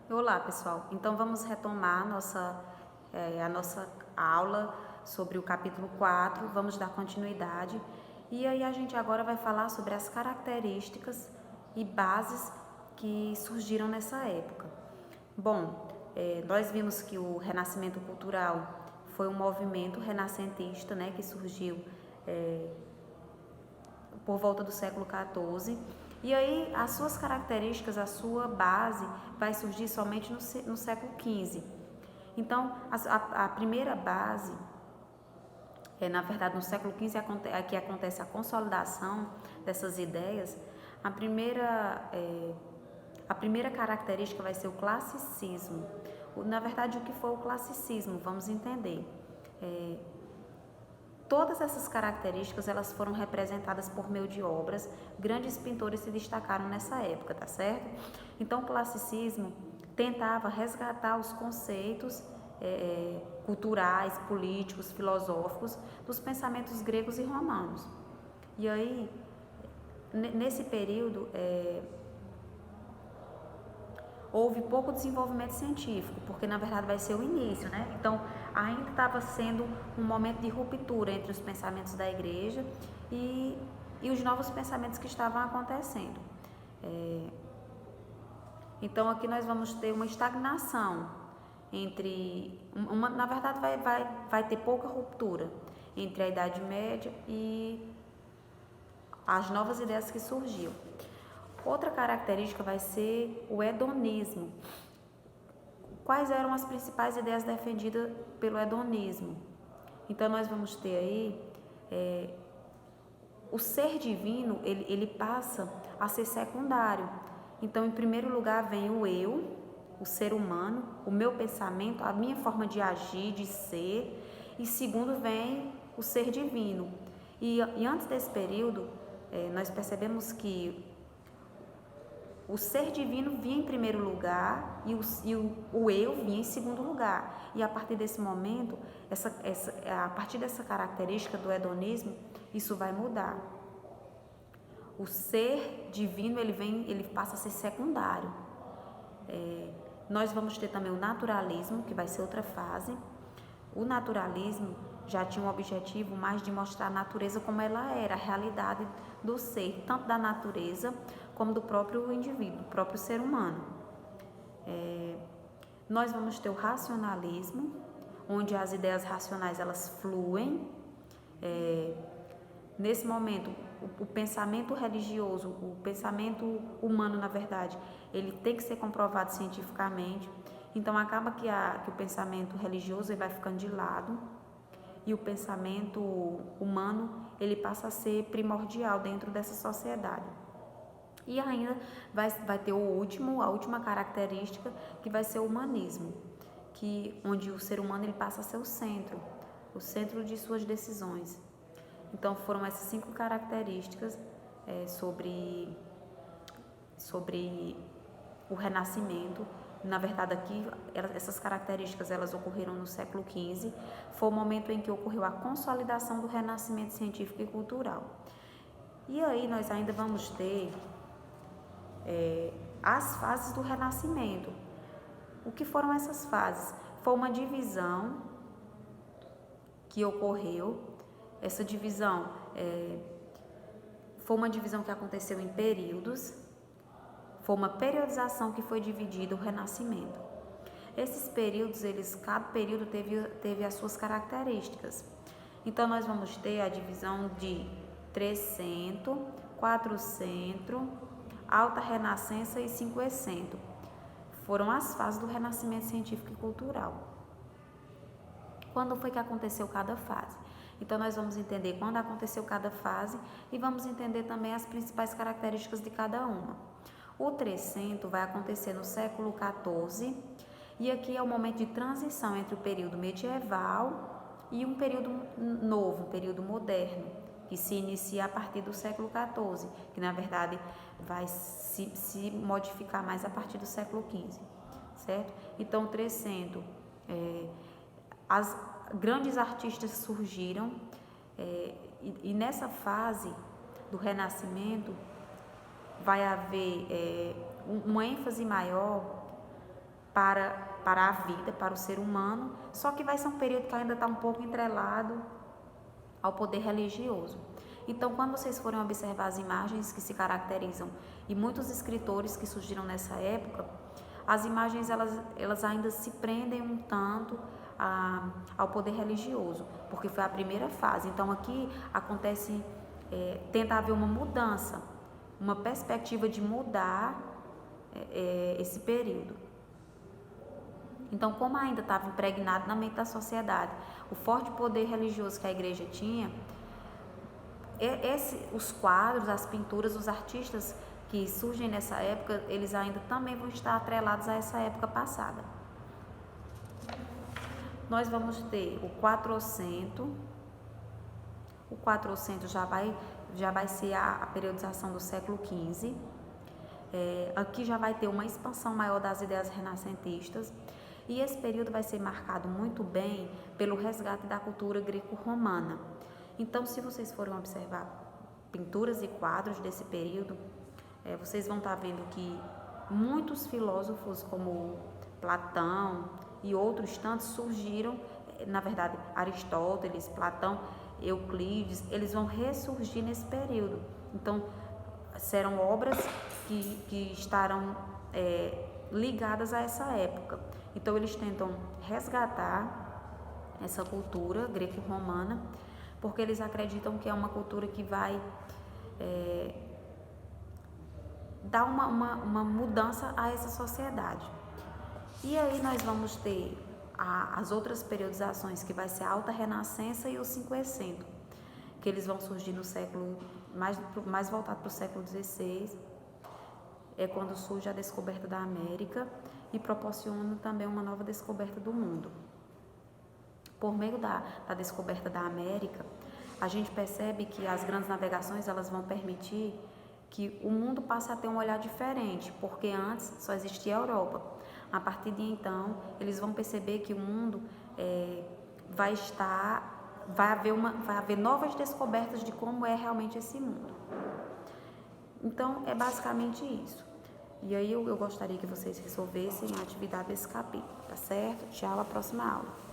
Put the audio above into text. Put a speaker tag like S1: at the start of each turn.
S1: Olá, pessoal. Então vamos retomar a nossa aula sobre o capítulo 4. Vamos dar continuidade. E aí a gente agora vai falar sobre as características e bases que surgiram nessa época. Bom, nós vimos que o Renascimento Cultural foi um movimento renascentista, né, que surgiu por volta do século XIV. E aí as suas características, a sua base vai surgir somente no século XV. Então, a primeira base, na verdade no século XV é que acontece a consolidação dessas ideias. A primeira característica vai ser o classicismo. Na verdade, o que foi o classicismo? Vamos entender. Todas essas características elas foram representadas por meio de obras. Grandes pintores se destacaram nessa época, tá certo? Então, o classicismo tentava resgatar os conceitos culturais, políticos, filosóficos dos pensamentos gregos e romanos. E aí, nesse período, houve pouco desenvolvimento científico, porque na verdade vai ser o início, né? Então, ainda estava sendo um momento de ruptura entre os pensamentos da igreja e os novos pensamentos que estavam acontecendo. Então, aqui nós vamos ter uma estagnação na verdade vai ter pouca ruptura entre a Idade Média e as novas ideias que surgiam. Outra característica vai ser o hedonismo. Quais eram as principais ideias defendidas pelo hedonismo? Então, nós vamos ter aí o ser divino, ele passa a ser secundário. Então, em primeiro lugar vem o eu, o ser humano, o meu pensamento, a minha forma de agir, de ser. E segundo vem o ser divino. E antes desse período, nós percebemos que o ser divino vinha em primeiro lugar e o eu vinha em segundo lugar. E a partir desse momento, a partir dessa característica do hedonismo, isso vai mudar. O ser divino ele passa a ser secundário. Nós vamos ter também o naturalismo, que vai ser outra fase. O naturalismo já tinha um objetivo mais de mostrar a natureza como ela era, a realidade do ser, tanto da natureza como do próprio indivíduo, do próprio ser humano. Nós vamos ter o racionalismo, onde as ideias racionais elas fluem. Nesse momento, o pensamento religioso, o pensamento humano, na verdade, ele tem que ser comprovado cientificamente. Então, acaba que o pensamento religioso ele vai ficando de lado e o pensamento humano ele passa a ser primordial dentro dessa sociedade. E ainda vai ter a última característica, que vai ser o humanismo, onde o ser humano ele passa a ser o centro de suas decisões. Então, foram essas 5 características sobre o Renascimento. Na verdade, aqui, essas características elas ocorreram no século XV. Foi o momento em que ocorreu a consolidação do Renascimento científico e cultural. E aí, nós ainda vamos ter as fases do Renascimento. O que foram essas fases? Foi uma divisão que ocorreu. Essa divisão foi uma divisão que aconteceu em períodos. Foi uma periodização que foi dividida o Renascimento. Esses períodos, cada período teve as suas características. Então, nós vamos ter a divisão de Trecento, Quatrocento, Alta Renascença e Cinquecento. Foram as fases do Renascimento científico e cultural. Quando foi que aconteceu cada fase? Então, nós vamos entender quando aconteceu cada fase e vamos entender também as principais características de cada uma. O Trecento vai acontecer no século XIV e aqui é o momento de transição entre o período medieval e um período novo, um período moderno, que se inicia a partir do século XIV, que na verdade vai se modificar mais a partir do século XV, certo? Então, o Trecento, as grandes artistas surgiram e nessa fase do Renascimento vai haver uma ênfase maior para a vida, para o ser humano, só que vai ser um período que ainda está um pouco entrelado ao poder religioso. Então, quando vocês forem observar as imagens que se caracterizam e muitos escritores que surgiram nessa época, as imagens elas ainda se prendem um tanto ao poder religioso, porque foi a primeira fase. Então, aqui acontece, tenta haver uma mudança, uma perspectiva de mudar esse período. Então, como ainda estava impregnado na mente da sociedade o forte poder religioso que a igreja tinha, os quadros, as pinturas, os artistas que surgem nessa época, eles ainda também vão estar atrelados a essa época passada. Nós vamos ter o 400. O 400 já vai ser a periodização do século XV. Aqui já vai ter uma expansão maior das ideias renascentistas. E esse período vai ser marcado muito bem pelo resgate da cultura greco-romana. Então, se vocês forem observar pinturas e quadros desse período, vocês vão estar vendo que muitos filósofos como Platão e outros tantos surgiram, na verdade, Aristóteles, Platão, Euclides, eles vão ressurgir nesse período. Então, serão obras que estarão ligadas a essa época. Então, eles tentam resgatar essa cultura greco-romana, porque eles acreditam que é uma cultura que vai dar uma mudança a essa sociedade. E aí nós vamos ter as outras periodizações, que vai ser a Alta Renascença e o 500, que eles vão surgir no século, mais voltado para o século XVI, é quando surge a descoberta da América e proporciona também uma nova descoberta do mundo. Por meio da descoberta da América, a gente percebe que as grandes navegações elas vão permitir que o mundo passe a ter um olhar diferente, porque antes só existia a Europa. A partir de então, eles vão perceber que o mundo vai haver novas descobertas de como é realmente esse mundo. Então, é basicamente isso. E aí eu gostaria que vocês resolvessem a atividade desse capítulo, tá certo? Tchau, a próxima aula.